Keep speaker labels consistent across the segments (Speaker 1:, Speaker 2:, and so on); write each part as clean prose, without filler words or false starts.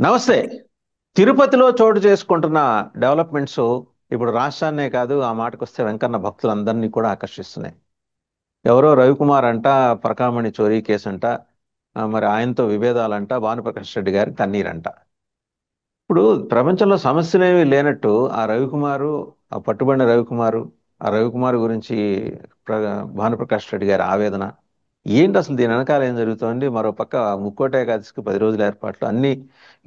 Speaker 1: నమస్తే. తిరుపతిలో చోటు చేసుకుంటున్న డెవలప్మెంట్స్ ఇప్పుడు రాష్ట్రాన్నే కాదు, ఆ మాటకొస్తే వెంకన్న భక్తులందరినీ కూడా ఆకర్షిస్తున్నాయి. ఎవరో రవికుమార్ అంట, పరకామణి చోరీ కేసు అంట, మరి ఆయనతో విభేదాలంట, భానుప్రకాష్ రెడ్డి గారి కన్నీరంట. ఇప్పుడు ప్రపంచంలో సమస్యలేమీ లేనట్టు ఆ రవికుమారు, ఆ పట్టుబడిన రవికుమారు, ఆ రవికుమార్ గురించి ప్ర భానుప్రకాష్ రెడ్డి గారి ఆవేదన ఏంటి, అసలు దీని వెనకాల ఏం జరుగుతోంది? మరో పక్క ముక్కోట ఏకాదశికి 10 రోజుల ఏర్పాట్లు అన్నీ,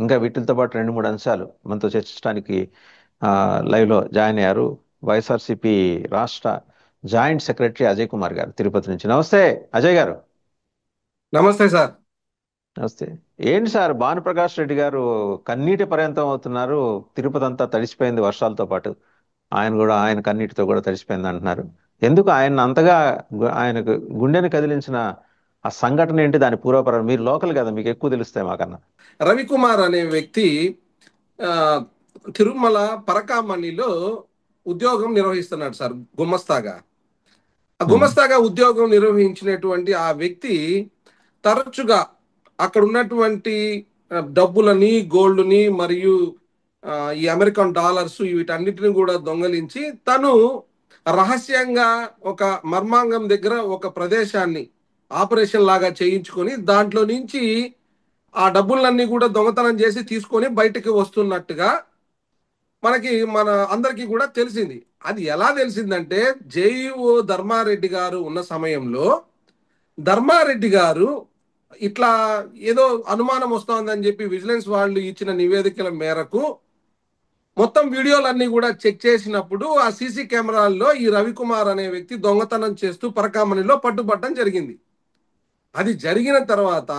Speaker 1: ఇంకా వీటితో పాటు 2 3 అంశాలు మనతో చర్చించడానికి లైవ్ లో జాయిన్ అయ్యారు వైఎస్ఆర్సిపి రాష్ట్ర జాయింట్ సెక్రటరీ అజయ్ కుమార్ గారు తిరుపతి నుంచి. నమస్తే అజయ్ గారు.
Speaker 2: నమస్తే సార్.
Speaker 1: నమస్తే. ఏంటి సార్, భానుప్రకాష్ రెడ్డి గారు కన్నీటి పర్యంతం అవుతున్నారు. తిరుపతి అంతా తడిసిపోయింది వర్షాలతో పాటు, ఆయన కన్నీటితో కూడా తడిసిపోయింది అంటున్నారు. ఎందుకు ఆయన అంతగా ఆయనకు గుండెని కదిలించిన ఆ సంఘటన ఏంటి, దాని పూర్వపరాలు? మీరు లోకల్ కదా, మీకు ఎక్కువ తెలుస్తాయి మాకన్నా.
Speaker 2: రవికుమార్ అనే వ్యక్తి ఆ, తిరుమల పరకామణిలో ఉద్యోగం నిర్వహిస్తున్నాడు సార్, గుమస్తాగా. ఆ
Speaker 1: ఉమ్,
Speaker 2: గుమస్తాగా ఉద్యోగం నిర్వహించినటువంటి ఆ వ్యక్తి తరచుగా అక్కడ ఉన్నటువంటి డబ్బులని, గోల్డ్ని మరియు ఈ అమెరికన్ డాలర్స్ వీటన్నిటిని కూడా దొంగలించి తను రహస్యంగా ఒక మర్మాంగం దగ్గర ఒక ప్రదేశాన్ని ఆపరేషన్ లాగా చేయించుకొని దాంట్లో నుంచి ఆ డబ్బులన్నీ కూడా దొంగతనం చేసి తీసుకొని బయటకు వస్తున్నట్టుగా మన అందరికీ కూడా తెలిసింది. అది ఎలా తెలిసిందంటే, జేఈఓ ధర్మారెడ్డి గారు ఉన్న సమయంలో ధర్మారెడ్డి గారు ఇట్లా ఏదో అనుమానం వస్తోందని చెప్పి విజిలెన్స్ వాళ్ళు ఇచ్చిన నివేదికల మేరకు మొత్తం వీడియోలన్నీ కూడా చెక్ చేసినప్పుడు ఆ సీసీ కెమెరాల్లో ఈ రవికుమార్ అనే వ్యక్తి దొంగతనం చేస్తూ పరకామణిలో పట్టుబట్టడం జరిగింది. అది జరిగిన తర్వాత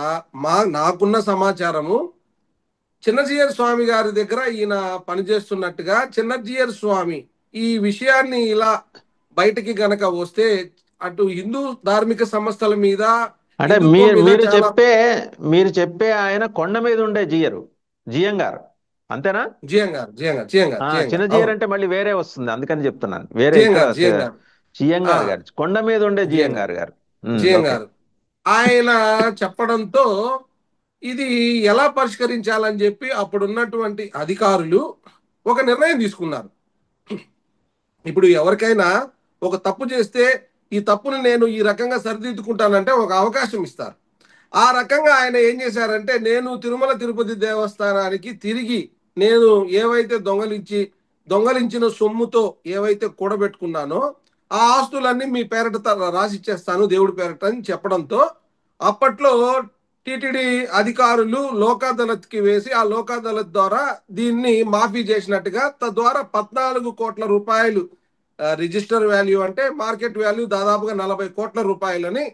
Speaker 2: నాకున్న సమాచారము, చిన్నజీయర్ స్వామి గారి దగ్గర ఈయన పనిచేస్తున్నట్టుగా, చిన్నజీయర్ స్వామి ఈ విషయాన్ని ఇలా బయటికి గనక వస్తే అటు హిందూ ధార్మిక సంస్థల మీద,
Speaker 1: అంటే
Speaker 2: హిందుత్వం
Speaker 1: మీరు
Speaker 2: మీద
Speaker 1: మీరు
Speaker 2: చాలా.
Speaker 1: చెప్పే మీరు చెప్పే ఆయన కొండ మీద ఉండే జియరు, జియం గారు, అంతేనా?
Speaker 2: జియంగారు జియంగారు జియంగారు
Speaker 1: చిన్న
Speaker 2: జియంగారు
Speaker 1: జియర్
Speaker 2: అవును.
Speaker 1: అంటే మళ్ళీ వేరే వస్తుంది, అందుకని చెప్తున్నాను. వేరే ఇక్కడ
Speaker 2: జియంగారు జియంగారు
Speaker 1: జియంగారు గారు, కొండ మీద ఉండే
Speaker 2: జియంగారు
Speaker 1: జియంగారు గారు. ఓకే.
Speaker 2: జియంగారు ఆయన చెప్పడంతో ఇది ఎలా పరిష్కరించాలని చెప్పి అప్పుడున్నటువంటి అధికారులు ఒక నిర్ణయం తీసుకున్నారు. ఇప్పుడు ఎవరికైనా ఒక తప్పు చేస్తే ఈ తప్పుని నేను ఈ రకంగా సరిదిద్దుకుంటానంటే ఒక అవకాశం ఇస్తారు. ఆ రకంగా ఆయన ఏం చేశారంటే, నేను తిరుమల తిరుపతి దేవస్థానానికి తిరిగి నేను ఏవైతే దొంగలించిన సొమ్ముతో ఏవైతే కూడబెట్టుకున్నానో ఆ ఆస్తులన్నీ మీ పేరట రాసిచ్చేస్తాను దేవుడి పేరట అని చెప్పడంతో అప్పట్లో టిటిడి అధికారులు లోక్ అదాలత్కి వేసి ఆ లోక్ అదాలత్ ద్వారా దీన్ని మాఫీ చేసినట్టుగా, తద్వారా 14 కోట్ల రూపాయలు రిజిస్టర్ వాల్యూ అంటే మార్కెట్ వాల్యూ దాదాపుగా 40 కోట్ల రూపాయలని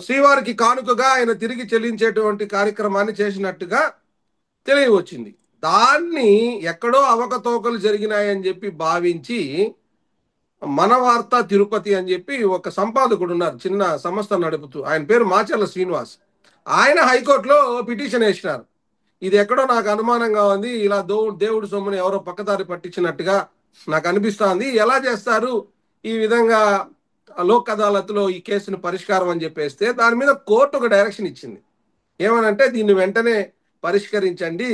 Speaker 2: శ్రీవారికి కానుకగా ఆయన తిరిగి చెల్లించేటువంటి కార్యక్రమాన్ని చేసినట్టుగా తెలియవచ్చింది. దాన్ని ఎక్కడో అవకతవకలు జరిగినాయని చెప్పి భావించి మన వార్త తిరుపతి అని చెప్పి ఒక సంపాదకుడు ఉన్నారు, చిన్న సంస్థ నడుపుతూ, ఆయన పేరు మాచర్ల శ్రీనివాస్. ఆయన హైకోర్టులో పిటిషన్ వేసినారు. ఇది ఎక్కడో నాకు అనుమానంగా ఉంది, ఇలా దేవుడి సొమ్ముని ఎవరో పక్కదారి పట్టించినట్టుగా నాకు అనిపిస్తోంది, ఎలా చేస్తారు ఈ విధంగా లోక్ అదాలత్లో ఈ కేసును పరిష్కారం అని చెప్పేస్తే దాని మీద కోర్టు ఒక డైరెక్షన్ ఇచ్చింది. ఏమనంటే, దీన్ని వెంటనే పరిష్కరించండి,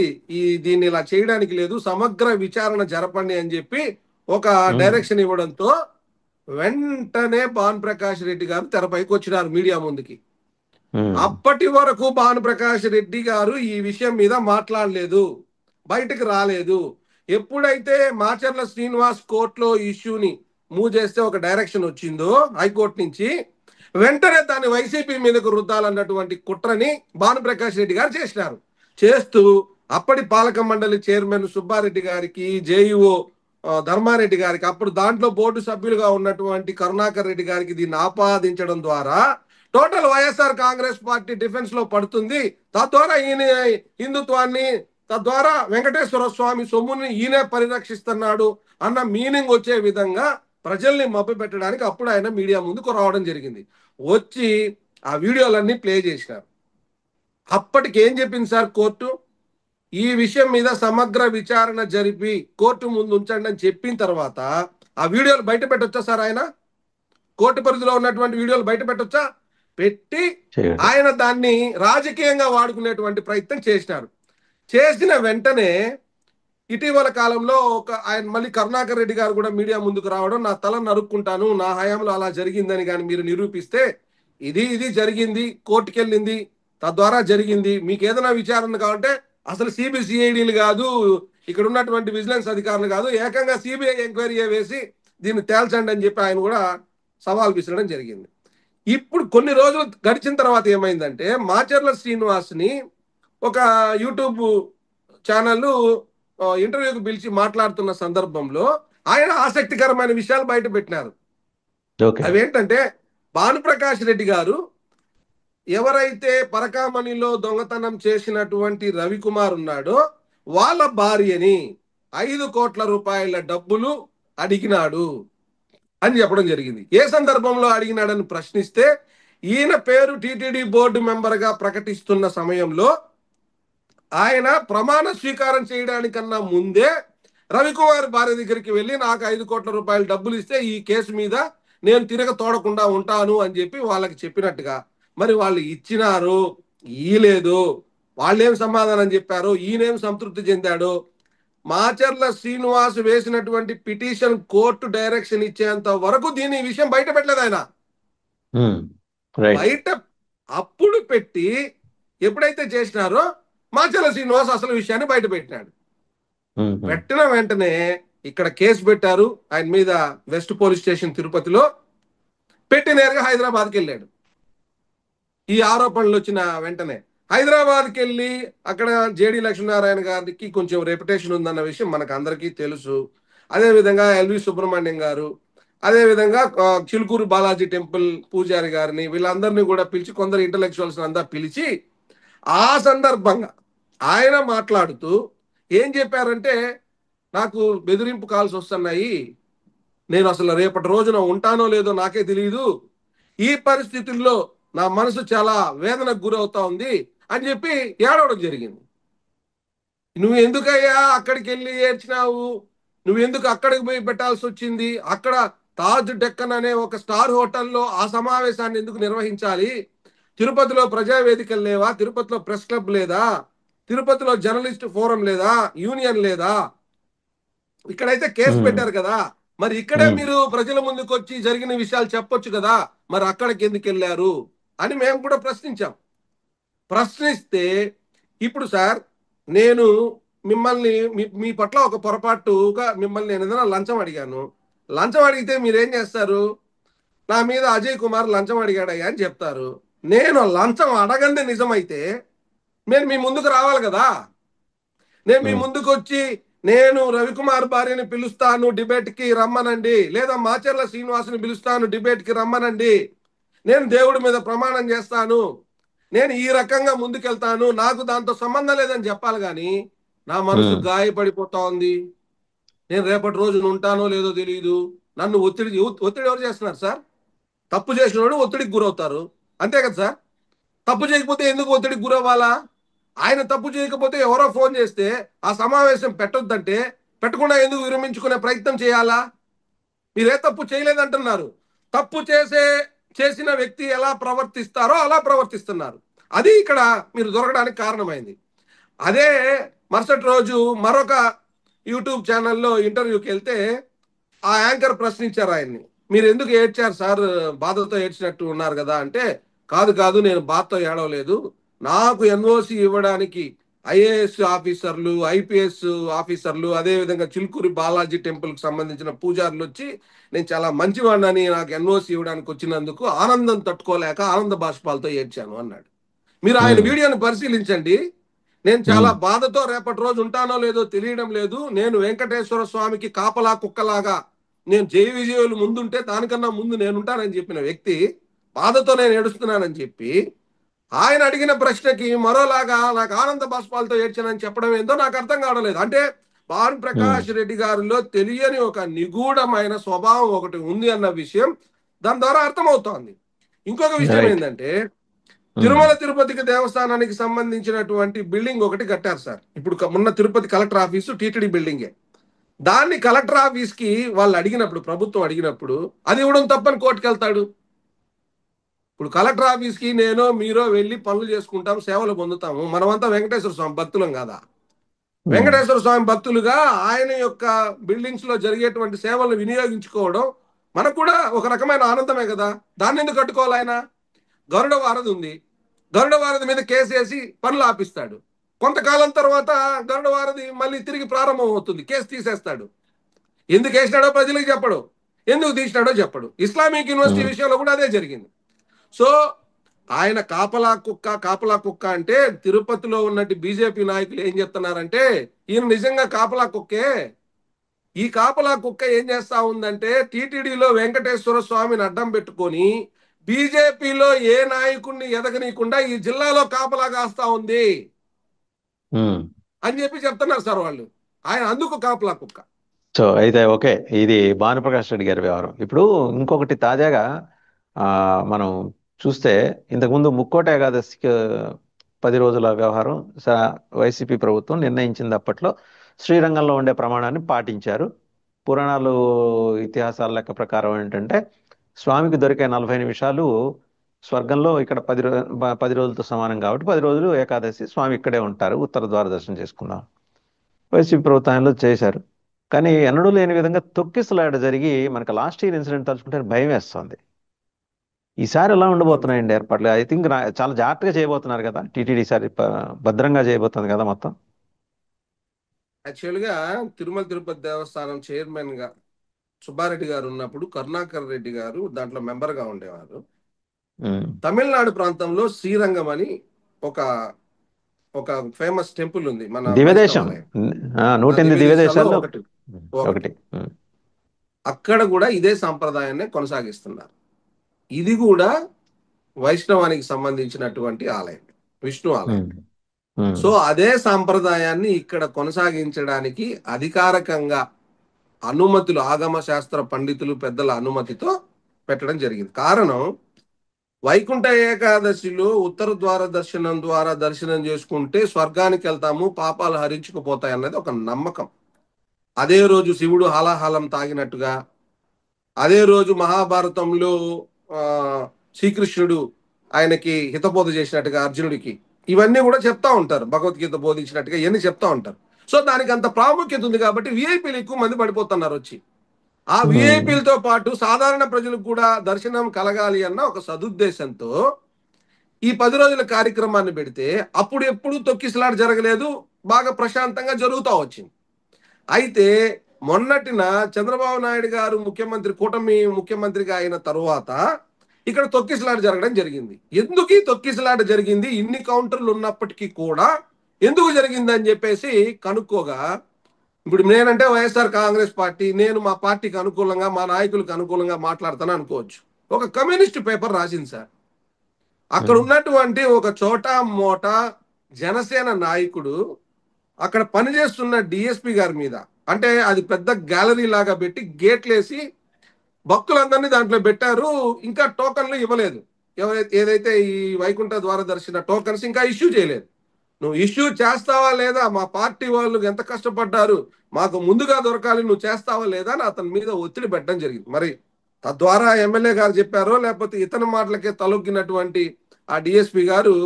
Speaker 2: దీన్ని ఇలా చేయడానికి లేదు, సమగ్ర విచారణ జరపండి అని చెప్పి ఒక
Speaker 1: ఉమ్,
Speaker 2: డైరెక్షన్ ఇవ్వడంతో వెంటనే భానుప్రకాష్ రెడ్డి గారు తెరపైకి వచ్చినారు మీడియా ముందుకి.
Speaker 1: ఉమ్,
Speaker 2: అప్పటి వరకు భానుప్రకాష్ రెడ్డి గారు ఈ విషయం మీద మాట్లాడలేదు, బయటకు రాలేదు. ఎప్పుడైతే మాచర్ల శ్రీనివాస్ కోర్టులో ఇష్యూని మూవ్ చేస్తే ఒక డైరెక్షన్ వచ్చిందో హైకోర్టు నుంచి, వెంటనే దాన్ని వైసీపీ మీదకు రుద్దాలన్నటువంటి కుట్రని భానుప్రకాష్ రెడ్డి గారు చేసినారు. చేస్తూ అప్పటి పాలక మండలి చైర్మన్ సుబ్బారెడ్డి గారికి, జేఈఓ ధర్మారెడ్డి గారికి, అప్పుడు దాంట్లో బోర్డు సభ్యులుగా ఉన్నటువంటి కరుణాకర్ రెడ్డి గారికి దీన్ని ఆపాదించడం ద్వారా total YSR Congress party defence లో పడుతుంది. తద్వారా ఈయన హిందుత్వాన్ని, తద్వారా వెంకటేశ్వర స్వామి సొమ్ముని ఈయనే పరిరక్షిస్తున్నాడు అన్న మీనింగ్ వచ్చే విధంగా ప్రజల్ని మభ్యపెట్టడానికి అప్పుడు ఆయన మీడియా ముందుకు రావడం జరిగింది. వచ్చి ఆ వీడియోలన్నీ ప్లే చేసినారు. అప్పటికి ఏం చెప్పింది సార్ కోర్టు? ఈ విషయం మీద సమగ్ర విచారణ జరిపి కోర్టు ముందు ఉంచండి అని చెప్పిన తర్వాత ఆ వీడియోలు బయట పెట్టొచ్చా సార్? ఆయన కోర్టు పరిధిలో ఉన్నటువంటి వీడియోలు బయట పెట్టొచ్చా? పెట్టి
Speaker 1: చేయడు.
Speaker 2: ఆయన దాన్ని రాజకీయంగా వాడుకునేటువంటి ప్రయత్నం చేసినారు. చేసిన వెంటనే ఇటీవల కాలంలో ఆయన మళ్ళీ కరుణాకర్ రెడ్డి గారు కూడా మీడియా ముందుకు రావడం, నా తల నరుక్కుంటాను, నా హయాంలో అలా జరిగిందని కానీ మీరు నిరూపిస్తే, ఇది జరిగింది, కోర్టుకెళ్ళింది, తద్వారా జరిగింది, మీకు ఏదైనా విచారణ కావాలంటే అసలు సిబిసిఐడీలు కాదు, ఇక్కడ ఉన్నటువంటి విజిలెన్స్ అధికారులు కాదు, ఏకంగా సిబిఐ ఎంక్వైరీ వేసి దీన్ని తేల్చండి అని చెప్పి ఆయన కూడా సవాల్ విసరడం జరిగింది. ఇప్పుడు కొన్ని రోజులు గడిచిన తర్వాత ఏమైందంటే, మాచర్ల శ్రీనివాస్ని ఒక యూట్యూబ్ ఛానల్ ఇంటర్వ్యూకి పిలిచి మాట్లాడుతున్న సందర్భంలో ఆయన ఆసక్తికరమైన విషయాలు బయట పెట్టినారు. అవేంటంటే, భానుప్రకాష్ రెడ్డి గారు ఎవరైతే పరకామణిలో దొంగతనం చేసినటువంటి రవికుమార్ ఉన్నాడో వాళ్ళ భార్యని 5 కోట్ల రూపాయల డబ్బులు అడిగినాడు అని చెప్పడం జరిగింది. ఏ సందర్భంలో అడిగినాడని ప్రశ్నిస్తే, ఈయన పేరు టిటిడి బోర్డు మెంబర్గా ప్రకటిస్తున్న సమయంలో ఆయన ప్రమాణ స్వీకారం చేయడానికన్నా ముందే రవికుమార్ భార్య దగ్గరికి వెళ్ళి నాకు 5 కోట్ల రూపాయలు డబ్బులు ఇస్తే ఈ కేసు మీద నేను తిరగ తోడకుండా ఉంటాను అని చెప్పి వాళ్ళకి చెప్పినట్టుగా, మరి వాళ్ళు ఇచ్చినారు, ఇయ్యలేదు, వాళ్ళేం సమాధానం చెప్పారు, ఈయనేం సంతృప్తి చెందాడు, మాచర్ల శ్రీనివాస్ వేసినటువంటి పిటిషన్ కోర్టు డైరెక్షన్ ఇచ్చేంత వరకు దీని విషయం బయట పెట్టలేదు ఆయన. బయట అప్పుడు పెట్టి ఎప్పుడైతే చేసినారో మాచర్ల శ్రీనివాస్ అసలు విషయాన్ని బయట పెట్టినాడు. పెట్టిన వెంటనే ఇక్కడ కేసు పెట్టారు ఆయన మీద, వెస్ట్ పోలీస్ స్టేషన్ తిరుపతిలో పెట్టి నేరుగా హైదరాబాద్కి వెళ్ళాడు. ఈ ఆరోపణలు వచ్చిన వెంటనే హైదరాబాద్కి వెళ్ళి అక్కడ జేడి లక్ష్మీనారాయణ గారికి కొంచెం రెప్యుటేషన్ ఉందన్న విషయం మనకు అందరికీ తెలుసు. అదేవిధంగా ఎల్వి సుబ్రహ్మణ్యం గారు, అదేవిధంగా చిలుకూరు బాలాజీ టెంపుల్ పూజారి గారిని, వీళ్ళందరినీ కూడా పిలిచి, కొందరు ఇంటలెక్చువల్స్ అంతా పిలిచి ఆ సందర్భంగా ఆయన మాట్లాడుతూ ఏం చెప్పారంటే, నాకు బెదిరింపు కాల్స్ వస్తున్నాయి, నేను అసలు రేపటి రోజున ఉంటానో లేదో నాకే తెలియదు, ఈ పరిస్థితుల్లో నా మనసు చాలా వేదనకు గురవుతా ఉంది అని చెప్పి ఏడవడం జరిగింది. నువ్వు ఎందుకయ్యా అక్కడికి వెళ్ళి ఏడ్చినావు, నువ్వు ఎందుకు అక్కడికి పోయి పెట్టాల్సి వచ్చింది, అక్కడ తాజ్ డెక్కన్ అనే ఒక స్టార్ హోటల్లో ఆ సమావేశాన్ని ఎందుకు నిర్వహించాలి, తిరుపతిలో ప్రజావేదికలు లేవా, తిరుపతిలో ప్రెస్ క్లబ్ లేదా, తిరుపతిలో జర్నలిస్ట్ ఫోరం లేదా, యూనియన్ లేదా, ఇక్కడైతే కేసు పెట్టారు కదా, మరి ఇక్కడే మీరు ప్రజల ముందుకు వచ్చి జరిగిన విషయాలు చెప్పొచ్చు కదా, మరి అక్కడికి ఎందుకు వెళ్ళారు అని మేము కూడా ప్రశ్నించాం. ప్రశ్నిస్తే, ఇప్పుడు సార్ నేను మిమ్మల్ని మీ పట్ల ఒక పొరపాటుగా మిమ్మల్ని నేను ఏదైనా లంచం అడిగాను, లంచం అడిగితే మీరేం చేస్తారు, నా మీద అజయ్ కుమార్ లంచం అడిగాడయ్యా అని చెప్తారు. నేను లంచం అడగండి నిజమైతే నేను మీ ముందుకు రావాలి కదా, నేను మీ ముందుకు వచ్చి నేను రవికుమార్ భార్యని పిలుస్తాను డిబేట్కి రమ్మనండి, లేదా మాచర్ల శ్రీనివాసుని పిలుస్తాను డిబేట్కి రమ్మనండి, నేను దేవుడి మీద ప్రమాణం చేస్తాను, నేను ఈ రకంగా ముందుకెళ్తాను, నాకు దాంతో సంబంధం లేదని చెప్పాలి. కానీ నా మనసు గాయపడిపోతా ఉంది, నేను రేపటి రోజున ఉంటానో లేదో తెలియదు, నన్ను ఒత్తిడి ఎవరు చేస్తున్నారు సార్? తప్పు చేసిన వాడు ఒత్తిడికి గురవుతారు, అంతే కదా సార్? తప్పు చేయకపోతే ఎందుకు ఒత్తిడికి గురవ్వాలా? ఆయన తప్పు చేయకపోతే ఎవరో ఫోన్ చేస్తే ఆ సమావేశం పెట్టొద్దంటే పెట్టకుండా ఎందుకు విరమించుకునే ప్రయత్నం చేయాలా? మీరే తప్పు చేయలేదంటున్నారు, తప్పు చేసిన వ్యక్తి ఎలా ప్రవర్తిస్తారో అలా ప్రవర్తిస్తున్నారు. అది ఇక్కడ మీరు దొరకడానికి కారణమైంది. అదే మరుసటి రోజు మరొక యూట్యూబ్ ఛానల్లో ఇంటర్వ్యూకి వెళ్తే ఆ యాంకర్ ప్రశ్నించారు ఆయన్ని, మీరు ఎందుకు ఏడ్చారు సార్, బాధతో ఏడ్చినట్టు ఉన్నారు కదా అంటే, కాదు నేను బాధతో ఏడవలేదు, నాకు ఎన్ఓసి ఇవ్వడానికి ఐఏఎస్ ఆఫీసర్లు, ఐపీఎస్ ఆఫీసర్లు, అదేవిధంగా చిలుకూరి బాలాజీ టెంపుల్కి సంబంధించిన పూజారులు వచ్చి నేను చాలా మంచివాడిని నాకు ఎన్ఓసి ఇవ్వడానికి వచ్చినందుకు ఆనందం తట్టుకోలేక ఆనంద బాష్పాలతో ఏడ్చాను అన్నాడు. మీరు ఆయన వీడియోని పరిశీలించండి. నేను చాలా బాధతో రేపటి రోజు ఉంటానో లేదో తెలియడం లేదు, నేను వెంకటేశ్వర స్వామికి కాపలా కుక్కలాగా నేను జయ విజయులు ముందుంటే దానికన్నా ముందు నేను ఉంటానని చెప్పిన వ్యక్తి బాధతో నేను ఏడుస్తున్నానని చెప్పి ఆయన అడిగిన ప్రశ్నకి మరోలాగా నాకు ఆనంద బాష్పాలతో ఏడ్చానని చెప్పడం ఏందో నాకు అర్థం కావడం. అంటే భానుప్రకాష్ రెడ్డి గారిలో తెలియని ఒక నిగూఢమైన స్వభావం ఒకటి ఉంది అన్న విషయం దాని ద్వారా అర్థమవుతోంది. ఇంకొక విషయం ఏంటంటే, తిరుమల తిరుపతికి దేవస్థానానికి సంబంధించినటువంటి బిల్డింగ్ ఒకటి కట్టారు సార్. ఇప్పుడు మొన్న తిరుపతి కలెక్టర్ ఆఫీసు టీటీడీ బిల్డింగే. దాన్ని కలెక్టర్ ఆఫీస్ కి వాళ్ళు అడిగినప్పుడు, ప్రభుత్వం అడిగినప్పుడు అది ఇవ్వడం తప్పని కోర్టుకు వెళ్తాడు. ఇప్పుడు కలెక్టర్ ఆఫీస్ కి నేను మీరో వెళ్ళి పనులు చేసుకుంటాం, సేవలు పొందుతాము, మనమంతా వెంకటేశ్వర స్వామి భక్తులం కాదా? వెంకటేశ్వర స్వామి భక్తులుగా ఆయన యొక్క బిల్డింగ్స్ లో జరిగేటువంటి సేవలను వినియోగించుకోవడం మనకు కూడా ఒక రకమైన ఆనందమే కదా. దాన్ని ఎందుకు కట్టుకోవాలి ఆయన? గరుడ వారధి ఉంది, గరుడ వారధి మీద కేసు వేసి పనులు ఆపిస్తాడు. కొంతకాలం తర్వాత గరుడ వారధి మళ్ళీ తిరిగి ప్రారంభం అవుతుంది, కేసు తీసేస్తాడు. ఎందుకు వేసినాడో ప్రజలకు చెప్పడు, ఎందుకు తీసినాడో చెప్పడు. ఇస్లామిక్ యూనివర్సిటీ విషయంలో కూడా అదే జరిగింది. సో ఆయన కాపలా కుక్క కాపలా కుక్క అంటే తిరుపతిలో ఉన్నట్టు బీజేపీ నాయకులు ఏం చెప్తున్నారంటే ఈయన నిజంగా కాపలా కుక్కే. ఈ కాపలా కుక్క ఏం చేస్తా ఉందంటే టీటీడీలో వెంకటేశ్వర స్వామిని అడ్డం పెట్టుకొని బీజేపీలో ఏ నాయకుడిని ఎదగనీయకుండా ఈ జిల్లాలో కాపలా కాస్తా ఉంది అని చెప్పి చెప్తున్నారు సార్ వాళ్ళు. ఆయన అందుకు కాపలా కుక్క.
Speaker 1: సో అయితే ఓకే, ఇది భానుప్రకాష్ రెడ్డి గారి వ్యవహారం. ఇప్పుడు ఇంకొకటి తాజాగా మనం చూస్తే, ఇంతకుముందు ముక్కోట ఏకాదశికి 10 రోజుల వ్యవహారం వైసీపీ ప్రభుత్వం నిర్ణయించింది. అప్పట్లో శ్రీరంగంలో ఉండే ప్రమాణాన్ని పాటించారు. పురాణాలు ఇతిహాసాల లెక్క ప్రకారం ఏంటంటే, స్వామికి దొరికే 40 నిమిషాలు స్వర్గంలో ఇక్కడ 10 రోజులతో సమానం కాబట్టి 10 రోజులు ఏకాదశి స్వామి ఇక్కడే ఉంటారు, ఉత్తర ద్వార దర్శనం చేసుకుందాం. వైసీపీ ప్రభుత్వంలో చేశారు. కానీ ఎన్నడూ లేని విధంగా తొక్కిసలాట జరిగి మనకు లాస్ట్ ఇయర్ ఇన్సిడెంట్ తలుచుకుంటే భయం వేస్తుంది. ఈసారి ఎలా ఉండబోతున్నాయండి ఏర్పాట్లు? ఐ థింక్ చాలా జాగ్రత్తగా చేయబోతున్నారు కదా టీటీడీ. ఈసారి భద్రంగా చేయబోతుంది కదా మొత్తం.
Speaker 2: యాక్చువల్గా తిరుమల తిరుపతి దేవస్థానం చైర్మన్ గా సుబ్బారెడ్డి గారు ఉన్నప్పుడు కరుణాకర్ రెడ్డి గారు దాంట్లో మెంబర్ గా ఉండేవారు. తమిళనాడు ప్రాంతంలో శ్రీరంగం అని ఒక ఒక ఫేమస్ టెంపుల్ ఉంది, మన
Speaker 1: దివ్యదేశం, 108 దివ్యదేశాల్లో ఒకటి.
Speaker 2: అక్కడ కూడా ఇదే సాంప్రదాయాన్ని కొనసాగిస్తున్నారు. ఇది కూడా వైష్ణవానికి సంబంధించినటువంటి ఆలయం, విష్ణు ఆలయం. సో అదే సాంప్రదాయాన్ని ఇక్కడ కొనసాగించడానికి అధికారికంగా అనుమతులు ఆగమ శాస్త్ర పండితులు పెద్దల అనుమతితో పెట్టడం జరిగింది. కారణం, వైకుంఠ ఏకాదశిలో ఉత్తర ద్వార దర్శనం ద్వారా దర్శనం చేసుకుంటే స్వర్గానికి వెళ్తాము, పాపాలు హరించుకుపోతాయి అన్నది ఒక నమ్మకం. అదే రోజు శివుడు హాలాహలం తాగినట్టుగా, అదే రోజు మహాభారతంలో శ్రీకృష్ణుడు ఆయనకి హితబోధ చేసినట్టుగా అర్జునుడికి, ఇవన్నీ కూడా చెప్తా ఉంటారు, భగవద్గీత బోధించినట్టుగా ఇవన్నీ చెప్తా ఉంటారు. సో దానికి అంత ప్రాముఖ్యత ఉంది కాబట్టి విఐపీలు ఎక్కువ మంది పడిపోతున్నారు వచ్చి. ఆ విఐపీలతో పాటు సాధారణ ప్రజలకు కూడా దర్శనం కలగాలి అన్న ఒక సదుద్దేశంతో ఈ 10 రోజుల కార్యక్రమాన్ని పెడితే అప్పుడు ఎప్పుడు తొక్కిసలాట జరగలేదు, బాగా ప్రశాంతంగా జరుగుతూ వచ్చింది. అయితే మొన్నటిన చంద్రబాబు నాయుడు గారు కూటమి ముఖ్యమంత్రిగా అయిన తరువాత ఇక్కడ తొక్కిసలాట జరగడం జరిగింది. ఎందుకు ఈ తొక్కిసలాట జరిగింది, ఇన్ని కౌంటర్లు ఉన్నప్పటికీ కూడా ఎందుకు జరిగింది అని చెప్పేసి కనుక్కోగా, ఇప్పుడు నేనంటే వైఎస్ఆర్ కాంగ్రెస్ పార్టీ, నేను మా పార్టీకి అనుకూలంగా మా నాయకులకు అనుకూలంగా మాట్లాడతాను అనుకోవచ్చు. ఒక కమ్యూనిస్ట్ పేపర్ రాసింది సార్. అక్కడ ఉన్నటువంటి ఒక చోటా మోటా జనసేన నాయకుడు అక్కడ పనిచేస్తున్న డిఎస్పి గారి మీద, అంటే అది పెద్ద గ్యాలరీ లాగా పెట్టి గేట్లేసి భక్తులందరినీ దాంట్లో పెట్టారు. ఇంకా టోకన్లు ఇవ్వలేదు. ఏదైతే ఈ వైకుంఠ ద్వార దర్శన టోకన్స్ ఇంకా ఇష్యూ చేయలేదు. నువ్వు ఇష్యూ చేస్తావా లేదా, మా పార్టీ వాళ్ళు ఎంత కష్టపడ్డారు, మాకు ముందుగా దొరకాలి, నువ్వు చేస్తావా లేదా అని అతని మీద ఒత్తిడి పెట్టడం జరిగింది. మరి తద్వారా ఎమ్మెల్యే గారు చెప్పారో లేకపోతే ఇతని మాటలకే తలొగ్గినటువంటి ఆ డిఎస్పి గారు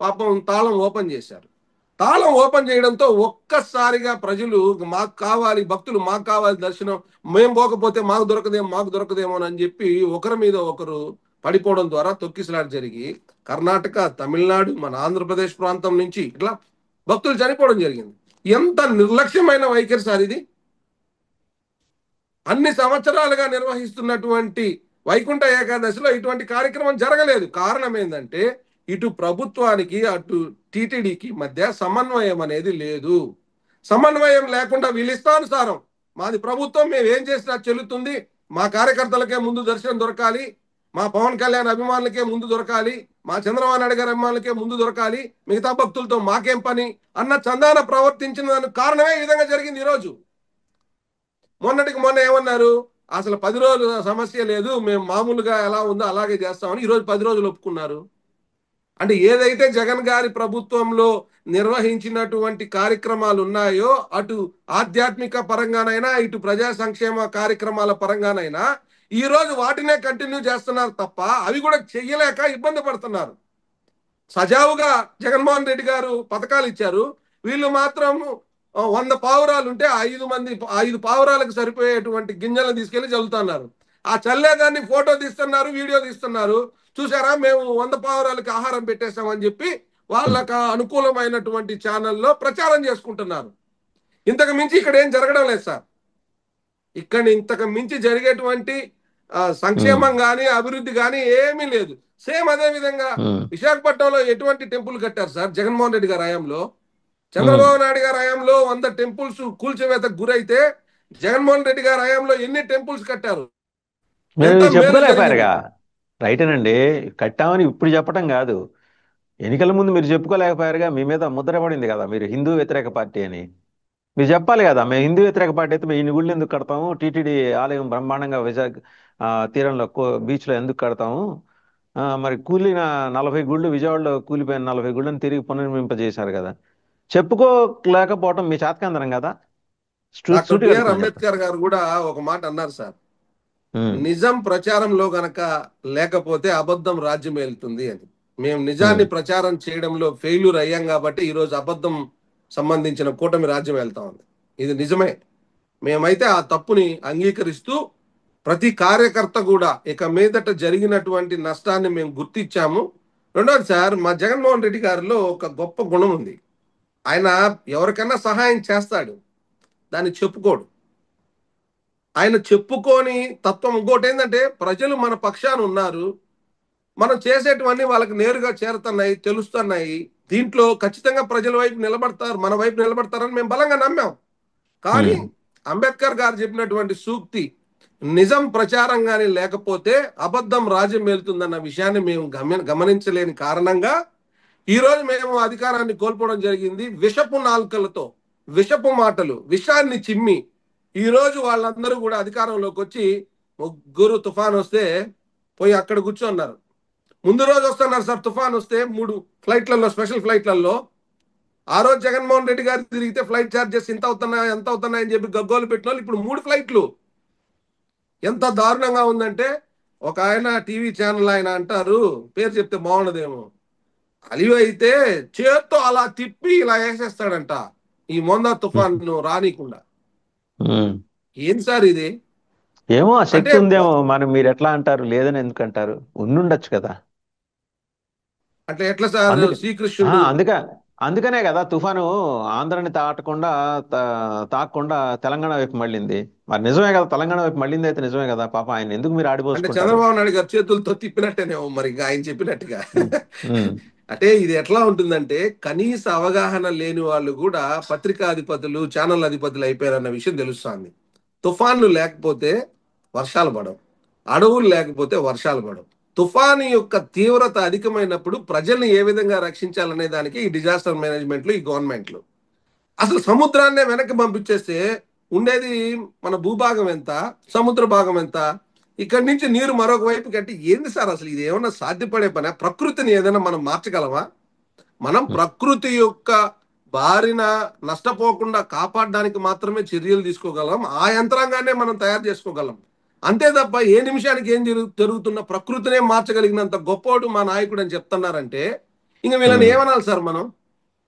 Speaker 2: పాపం తాళం ఓపెన్ చేశారు. తాళం ఓపెన్ చేయడంతో ఒక్కసారిగా ప్రజలు మాకు కావాలి, భక్తులు మాకు కావాలి దర్శనం, మేము పోకపోతే మాకు దొరకదేమో అని చెప్పి ఒకరి మీద ఒకరు పడిపోవడం ద్వారా తొక్కిసలాట జరిగి కర్ణాటక, తమిళనాడు, మన ఆంధ్రప్రదేశ్ ప్రాంతం నుంచి ఇట్లా భక్తులు చనిపోవడం జరిగింది. ఎంత నిర్లక్ష్యమైన వైఖరి సార్ ఇది. అన్ని సంవత్సరాలుగా నిర్వహిస్తున్నటువంటి వైకుంఠ ఏకాదశిలో ఇటువంటి కార్యక్రమం జరగలేదు. కారణం ఏంటంటే ఇటు ప్రభుత్వానికి అటు టీటీడీకి మధ్య సమన్వయం అనేది లేదు. సమన్వయం లేకుండా వీళ్ళ ఇష్టానుసారం, మాది ప్రభుత్వం, మేము ఏం చేసినా చెల్లుతుంది, మా కార్యకర్తలకే ముందు దర్శనం దొరకాలి, మా పవన్ కళ్యాణ్ అభిమానులకే ముందు దొరకాలి, మా చంద్రబాబు నాయుడు గారి అభిమానులకే ముందు దొరకాలి, మిగతా భక్తులతో మాకేం పని అన్న చందాన ప్రవర్తించిన దానికి కారణమే ఈ విధంగా జరిగింది. ఈరోజు మొన్నటికి మొన్న ఏమన్నారు, అసలు 10 రోజుల సమస్య లేదు, మేము మామూలుగా ఎలా ఉందో అలాగే చేస్తామని ఈరోజు 10 రోజులు ఒప్పుకున్నారు. అంటే ఏదైతే జగన్ గారి ప్రభుత్వంలో నిర్వహించినటువంటి కార్యక్రమాలు ఉన్నాయో, అటు ఆధ్యాత్మిక పరంగానైనా ఇటు ప్రజా సంక్షేమ కార్యక్రమాల పరంగానైనా ఈ రోజు వాటినే కంటిన్యూ చేస్తున్నారు తప్ప అవి కూడా చెయ్యలేక ఇబ్బంది పడుతున్నారు. సజావుగా జగన్మోహన్ రెడ్డి గారు పథకాలు ఇచ్చారు, వీళ్ళు మాత్రం 100 పావురాలు ఉంటే 5 పావురాలకు సరిపోయేటువంటి గింజలను తీసుకెళ్లి చల్లుతున్నారు. ఆ చల్లేదాన్ని ఫోటో తీస్తున్నారు, వీడియో తీస్తున్నారు. చూసారా, మేము 100 పావురాలకి ఆహారం పెట్టేస్తామని చెప్పి వాళ్ళకు అనుకూలమైనటువంటి ఛానల్లో ప్రచారం చేసుకుంటున్నారు. ఇంతకు మించి ఇక్కడ ఏం జరగడం లేదు సార్. ఇక్కడ ఇంతకు మించి జరిగేటువంటి సంక్షేమం కానీ అభివృద్ధి కానీ ఏమీ లేదు. సేమ్ అదే విధంగా విశాఖపట్నంలో ఎటువంటి టెంపుల్ కట్టారు సార్ జగన్మోహన్ రెడ్డి గారి హయాంలో? చంద్రబాబు నాయుడు గారి హయాంలో 100 టెంపుల్స్ కూల్చివేతకు గురైతే జగన్మోహన్ రెడ్డి గారి హయాంలో ఎన్ని టెంపుల్స్ కట్టారు? ఎంత
Speaker 1: మీరు
Speaker 2: మేలు జరిగింది.
Speaker 1: చెప్పుకోలేకపోయారుగా. రైటేనండి, కట్టామని ఇప్పుడు చెప్పటం కాదు, ఎన్నికల ముందు మీరు చెప్పుకోలేకపోయారుగా. మీ మీద ముద్ర పడింది కదా మీరు హిందూ వ్యతిరేక పార్టీ అని. మీరు చెప్పాలి కదా, మేము హిందూ వ్యతిరేక పార్టీ అయితే మేము ఇన్ని గుళ్ళు ఎందుకు కడతాము, టీటీడీ ఆలయం బ్రహ్మాండంగా విశాఖ తీరంలో బీచ్లో ఎందుకు కడతాము, మరి కూలిన 40 గుళ్ళు, విజయవాడలో కూలిపోయిన 40 గుళ్ళని తిరిగి పునర్నిర్మింపజేశారు కదా. చెప్పుకోలేకపోవటం మీ చాతకందరం కదా.
Speaker 2: డాక్టర్
Speaker 1: సూటిగా
Speaker 2: బిఆర్
Speaker 1: అడుగుతున్నా, చెప్పండి.
Speaker 2: అంబేద్కర్ గారు కూడా ఒక మాట అన్నారు సార్,
Speaker 1: ఉమ్,
Speaker 2: నిజం ప్రచారంలో గనక లేకపోతే అబద్ధం రాజ్యం ఏలుతుంది అని. మేము నిజాన్ని
Speaker 1: ఉమ్,
Speaker 2: ప్రచారం చేయడంలో ఫెయిల్యూర్ అయ్యాం కాబట్టి ఈరోజు అబద్ధం సంబంధించిన కూటమి రాజ్యం వెళ్తా ఉంది. ఇది నిజమే. మేమైతే ఆ తప్పుని అంగీకరిస్తూ ప్రతి కార్యకర్త కూడా ఇక మీదట జరిగినటువంటి నష్టాన్ని మేము గుర్తించాము. రెండోది సార్, మా జగన్మోహన్ రెడ్డి గారిలో ఒక గొప్ప గుణం ఉంది. ఆయన ఎవరికైనా సహాయం చేస్తాడు, దాన్ని చెప్పుకోడు. ఆయన చెప్పుకొని తత్వం ఇంకోటి ఏంటంటే, ప్రజలు మన పక్షాన ఉన్నారు, మనం చేసేటివన్నీ వాళ్ళకి నేరుగా చేరుతున్నాయి, తెలుస్తున్నాయి, దీంట్లో ఖచ్చితంగా ప్రజల వైపు నిలబడతారు, మన వైపు నిలబడతారని మేము బలంగా నమ్మాం. కానీ
Speaker 1: ఉమ్,
Speaker 2: అంబేద్కర్ గారు చెప్పినటువంటి సూక్తి, నిజం ప్రచారం కానీ లేకపోతే అబద్ధం రాజ్యం వెళ్తుందన్న విషయాన్ని మేము గమనించలేని కారణంగా ఈరోజు మేము అధికారాన్ని కోల్పోవడం జరిగింది. విషపు నాలుకలతో, విషపు మాటలు, విషాన్ని చిమ్మి ఈరోజు వాళ్ళందరూ కూడా అధికారంలోకి వచ్చి, ముగ్గురు తుఫాన్ వస్తే పోయి అక్కడ కూర్చోన్నారు. ముందు రోజు వస్తున్నారు సార్, తుఫాన్ వస్తే 3 ఫ్లైట్లలో, స్పెషల్ ఫ్లైట్లలో. ఆ రోజు జగన్మోహన్ రెడ్డి గారు తిరిగితే ఫ్లైట్ ఛార్జెస్ ఎంత అవుతున్నాయి, ఎంత అవుతున్నాయి అని చెప్పి గగ్గోలు పెట్టిన వాళ్ళు ఇప్పుడు 3 ఫ్లైట్లు. ఎంత దారుణంగా ఉందంటే, ఒక ఆయన టీవీ ఛానల్ ఆయన అంటారు, పేరు చెప్తే బాగుండదేమో, అలివి అయితే చేత్తో అలా తిప్పి ఇలా వేసేస్తాడంట ఈ మొందా తుఫాన్ రానీకుండా.
Speaker 1: ఉమ్.
Speaker 2: ఏం సార్ ఇది?
Speaker 1: ఏమో ఆ
Speaker 2: అంటే
Speaker 1: శక్తి ఉందేమో. మరి మీరు ఎట్లా అంటారు, లేదని ఎందుకు అంటారు? ఉండుండొచ్చు కదా.
Speaker 2: అంటే ఎట్లా సార్
Speaker 1: అందుకే
Speaker 2: శ్రీకృష్ణుడు?
Speaker 1: అందుక అందుకనే కదా తుఫాను ఆంధ్రని తాకకుండా తాకకుండా తెలంగాణ వైపు మళ్ళింది. మరి నిజమే కదా, తెలంగాణ వైపు మళ్ళింది అయితే నిజమే కదా. పాప ఆయన ఎందుకు మీరు
Speaker 2: అంటే
Speaker 1: ఆడిపోసుకుంటారు?
Speaker 2: చంద్రబాబు నాయుడు గారు చేతులతో తిప్పినట్టేనేమో మరి, ఇంకా ఆయన చెప్పినట్టుగా.
Speaker 1: ఉమ్, ఉమ్,
Speaker 2: అంటే ఇది ఎట్లా ఉంటుందంటే, కనీస అవగాహన లేని వాళ్ళు కూడా పత్రికాధిపతులు, ఛానల్ అధిపతులు అయిపోయారన్న విషయం తెలుస్తుంది. తుఫాన్లు లేకపోతే వర్షాలు పడవు, అడవులు లేకపోతే వర్షాలు పడవు. తుఫాను యొక్క తీవ్రత అధికమైనప్పుడు ప్రజల్ని ఏ విధంగా రక్షించాలనే దానికి ఈ డిజాస్టర్ మేనేజ్మెంట్లు, ఈ గవర్నమెంట్లు. అసలు సముద్రాన్నే వెనక్కి పంపించేస్తే ఉండేది మన భూభాగం ఎంత, సముద్ర భాగం ఎంత? ఇక్కడి నుంచి నీరు మరొక వైపు కంటే ఏంది సార్ అసలు? ఇది ఏమన్నా సాధ్యపడే పని? ప్రకృతిని ఏదైనా మనం మార్చగలమా? మనం
Speaker 1: ఉమ్,
Speaker 2: ప్రకృతి యొక్క బారిన నష్టపోకుండా కాపాడడానికి మాత్రమే చర్యలు తీసుకోగలం. ఆ యంత్రాంగాన్నే మనం తయారు చేసుకోగలం. అంతే తప్ప ఏ నిమిషానికి ఏం జరుగుతున్న ప్రకృతినే మార్చగలిగినంత గొప్పోడు మా నాయకుడు అని చెప్తున్నారంటే, ఇంక వీళ్ళని
Speaker 1: ఉమ్,
Speaker 2: ఏమనాలి సార్ మనం?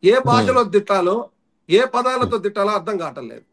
Speaker 2: ఏ
Speaker 1: ఉమ్.
Speaker 2: భాషలో తిట్టాలో, ఏ పదాలతో తిట్టాలో అర్థం కావట్లేదు.